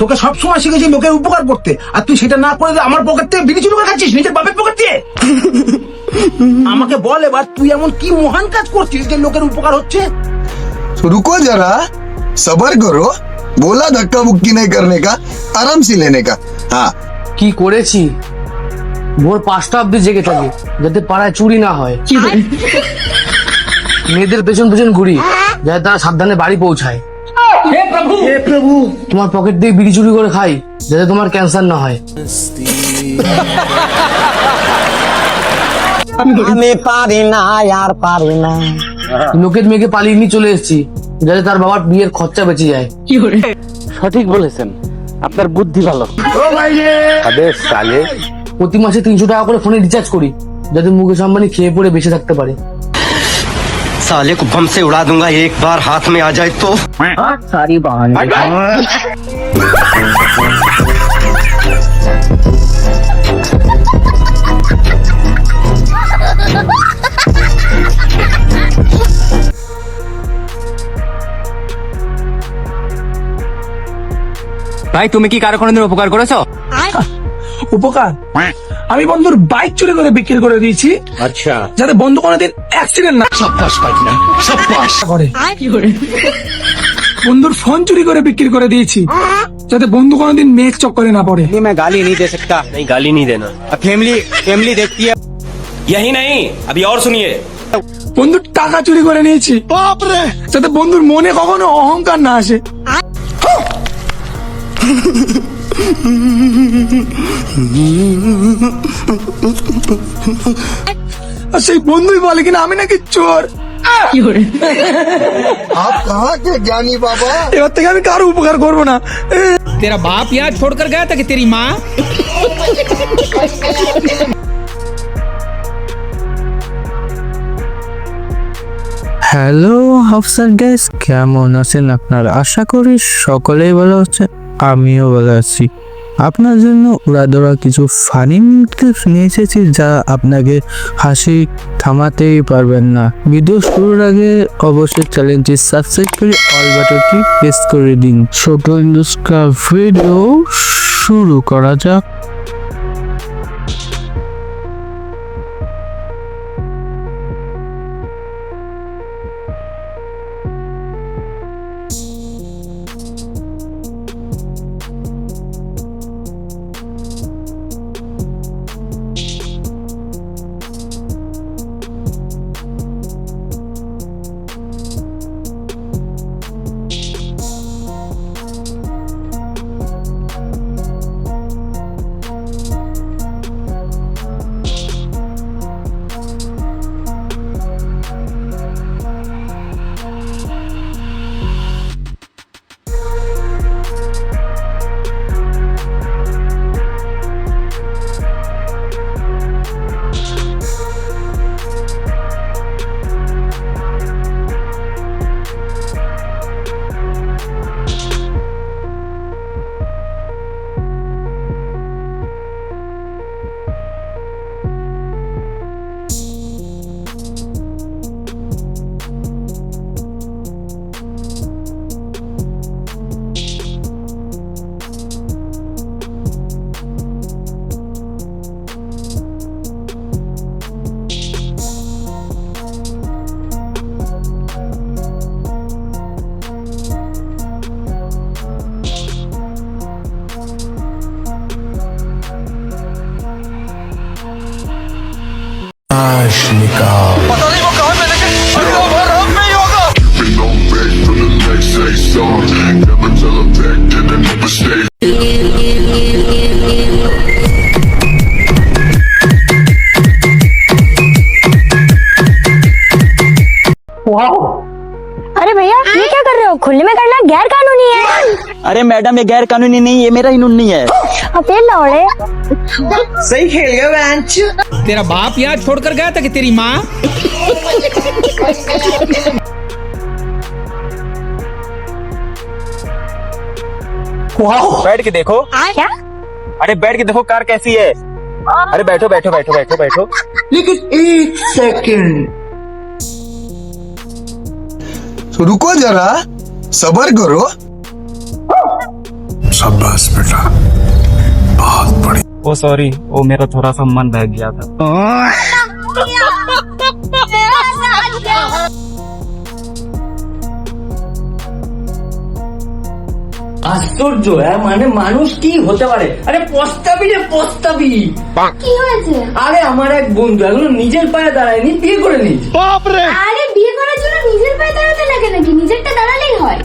তোকে সবসময় শিখেছি লোকের উপকার করতে, আর তুই সেটা না করে আমার পকেট থেকে বিড়ি চুরি করে খাচ্ছিস, নিজের বাপের পকেট দিয়ে। আমাকে বল এবার তুই এমন কি মহান কাজ করছিস যে লোকের উপকার হচ্ছে? रुको जरा, सबर करो। बोला धक्का मुक्की नहीं करने का, आराम से लेने का। हाँ কি করেছি, ভোর 5টা অব্দি জেগে থাকি যাতে পাড়ায় চুরি না হয়। মেয়েদের পেছন পেছন ঘুরি যাতে তারা সাবধানে বাড়ি পৌঁছায়। হে প্রভু, তোমার পকেট দিয়ে বিড়ি চুরি করে খাই যাতে তোমার ক্যান্সার না হয়। আমি পারি না আর পারি না। লোকের মেয়েকে পালিয়ে নিয়ে চলে এসেছি যাতে তার বাবার বিয়ের খরচা বেঁচে যায়। সঠিক বলেছেন, আপনার বুদ্ধি ভালো। প্রতি মাসে 300 টাকা করে ফোনে রিচার্জ করি যাতে মুকেশ আম্বানি খেয়ে পড়ে বেঁচে থাকতে পারে। साले को बम से उड़ा दूंगा एक बार हाथ में आ जाए तो। सारी बहन ভাই, তুমি কি কারো কোনোদিন উপকার করেছো? উপকার? আমি বন্ধুর বাইক চুরি করে বিক্রি করে দিয়েছি, আচ্ছা, যাতে বন্ধু কোনোদিন অ্যাক্সিডেন্ট না করে। বন্ধুর ফোন চুরি করে বিক্রি করে দিয়েছি যাতে বন্ধু কোনোদিন মেঘ চক্করে না পড়ে। मैं गाली नहीं दे सकता। नहीं, गाली नहीं देना। अब फैमिली देखती है। यही नहीं, अभी और सुनिए। বন্ধুর টাকা চুরি করে নিয়েছি যাতে বন্ধুর মনে কখনো অহংকার না আসে। আর সেই বন্ধুই বলে কিনা আমি নাকি চোর। आप कहाँ के ज्ञानी बाबा? এবার থেকে আমি কারো উপকার করবো না। तेरा बाप यहाँ छोड़कर गया था कि तेरी माँ? হ্যালো আফসার গাইস, কেমন আছেন আপনারা? আশা করি সকলেই ভালো আছেন, আমিও ভালো আছি। আপনার জন্য উড়াধরা কিছু ফানি ক্লিপ নিয়ে এসেছি যা আপনাকে হাসি থামাতেই পারবেন না। ভিডিও শুরুর আগে অবশ্যই চ্যানেলটি সাবস্ক্রাইব করে অল বাটনটি প্রেস করে দিন। ছোট ইন্ডুস্কা ভিডিও শুরু করা যাক। अरे भैया ये क्या कर रहे हो? खुले में करना गैर कानूनी है। अरे मैडम, ये गैर कानूनी नहीं, ये मेरा ही है। अब तेल लौड़े। सही खेल गया बेंच। तेरा बाप यहाँ छोड़कर गया था कि तेरी माँ? बैठ के देखो। क्या? अरे बैठ के देखो कार कैसी है। अरे बैठो बैठो बैठो बैठो बैठो। लेकिन एक सेकंड, रुको जरा, सबर करो। शाबाश बेटा, बहुत बढ़िया। ओ सॉरी, वो मेरा थोड़ा सा मन बह गया था। আশ্চর্য মানে মানুষ কি হতে পারে। আরে পস্তাবি রে পস্তাবি। কি হয়েছে? আরে আমার এক বন্ধু এখনো নিজের পায়ে দাঁড়ায়নি, বিয়ে করে নি। আরে বিয়ে করার জন্য নিজের পায়ে দাঁড়াতে লাগে নাকি? নিজেরটা দাঁড়ালেই হয়।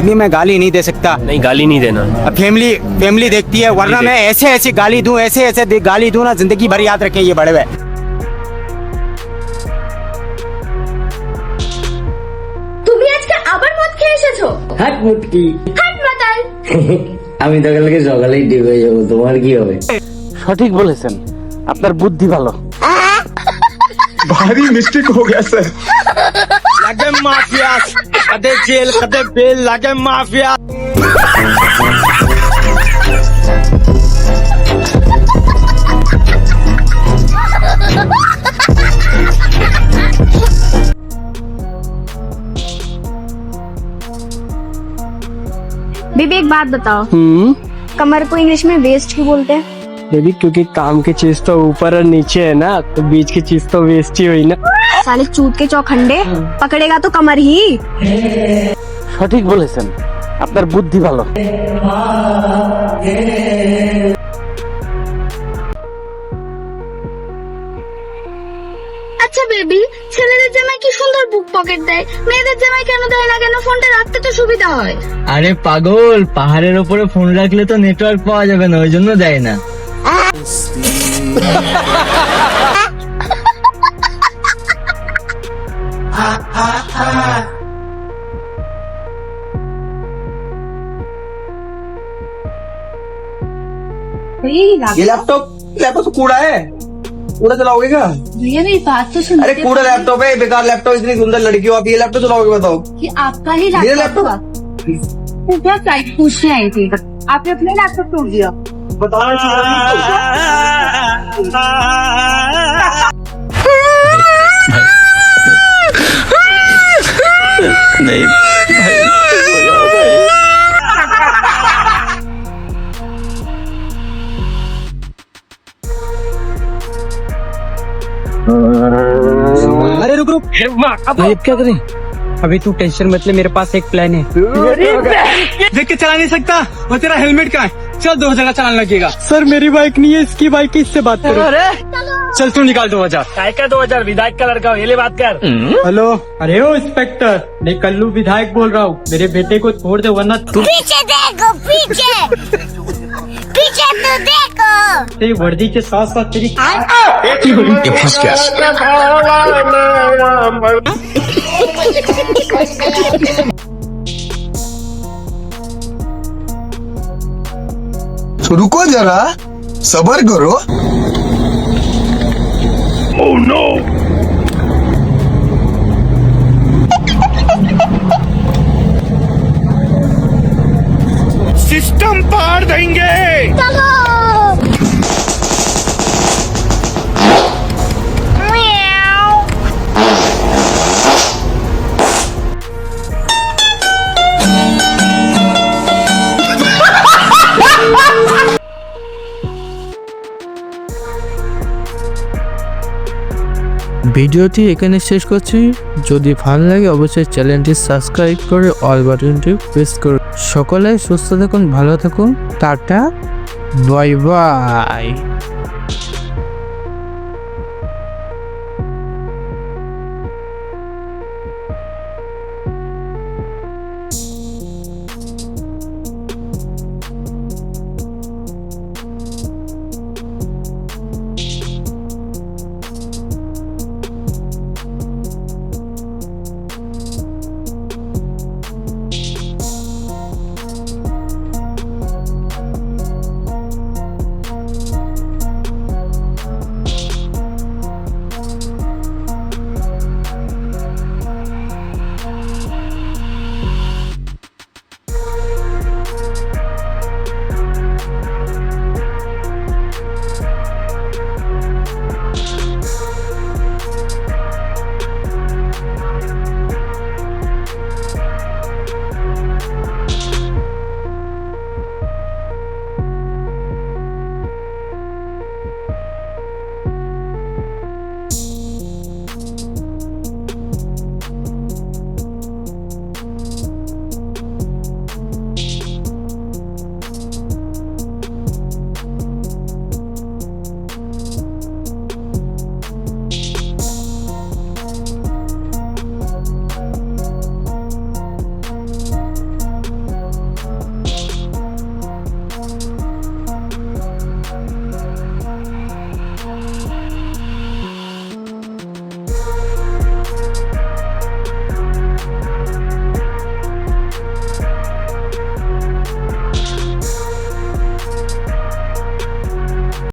अभी मैं गाली नहीं दे सकता। नहीं गाली नहीं देना। अब फैमिली देखती है, वरना मैं ऐसे गाली दूं, ऐसे गाली दूं ना, जिंदगी भर याद रखे ये बड़े हुए। তুমি আজকে আবার মদ খেয়ে এসেছো? হাট মুটকি। হাট মাতাল। আমি তো কালকে সকালেই ঠিক হয়ে যাবো, তোমার কি হবে? সঠিক বলেছেন, আপনার বুদ্ধি ভালো। भारी मिस्टेक हो गया सर। लगे माफिया, कदे जेल कदे बेल, लगे माफिया। बेबी एक बात बताओ, कमर को इंग्लिश में वेस्ट क्यों बोलते हैं? बेबी क्योंकि काम की चीज तो ऊपर और नीचे है ना, तो बीच की चीज तो वेस्ट ही हुई ना। साले चूत के चौखंडे, पकड़ेगा तो कमर ही। সঠিক বলেছেন, আপনার বুদ্ধি ভালো। আচ্ছা বেবি, ছেলেদের জামাই কি সুন্দর বুক পকেট দেয়, মেয়েদের জামাই কেন দেয় না? কেন? ফোনটা রাখতে তো সুবিধা হয়। আরে পাগল, পাহাড়ের উপরে ফোন রাখলে তো নেটওয়ার্ক পাওয়া যাবে না, ওই জন্য দেয় না। ये लैपटॉप तो कूड़ा है, कूड़ा चलाओगे क्या? भैया मेरी बात तो सुन। अरे कूड़ा लैपटॉप है, बेकार लैपटॉप, इतनी सुंदर लड़की हो आप, ये लैपटॉप चलाओगे बताओ? कि आपका ही मेरा लैपटॉप लैपटॉप? क्या फ्लाइट पूछने आई थी, आपने अपना लैपटॉप तोड़ दिया। अरे रुक अब क्या करें? अभी तू टेंशन मत ले, मेरे पास एक प्लान है। देख के चला नहीं सकता, और तेरा हेलमेट कहाँ है? चल 2000 का चालान लगेगा। सर मेरी बाइक नहीं है, इसकी बाइक है, इससे बात करो। चल तू निकाल 2000। का 2000 विधायक का लड़का, ये ले बात कर। हेलो, अरे ओ इंस्पेक्टर, मैं कल्लू विधायक बोल रहा हूँ, मेरे बेटे को छोड़ दे वरना तू पीछे देखो, पीछे पीछे तो देखो। तेरी वर्दी के साथ साथ तेरी ये फंस गया। तो रुको जरा, सबर करो। Oh no! सिस्टम पार देंगे। चलो। ভিডিওটি এখানে শেষ করছি। যদি ভালো লাগে অবশ্যই চ্যানেলটি সাবস্ক্রাইব করে অল বাটনটি প্রেস করুন। সকলে সুস্থ থাকুন, ভালো থাকুন, টাটা, বাই বাই।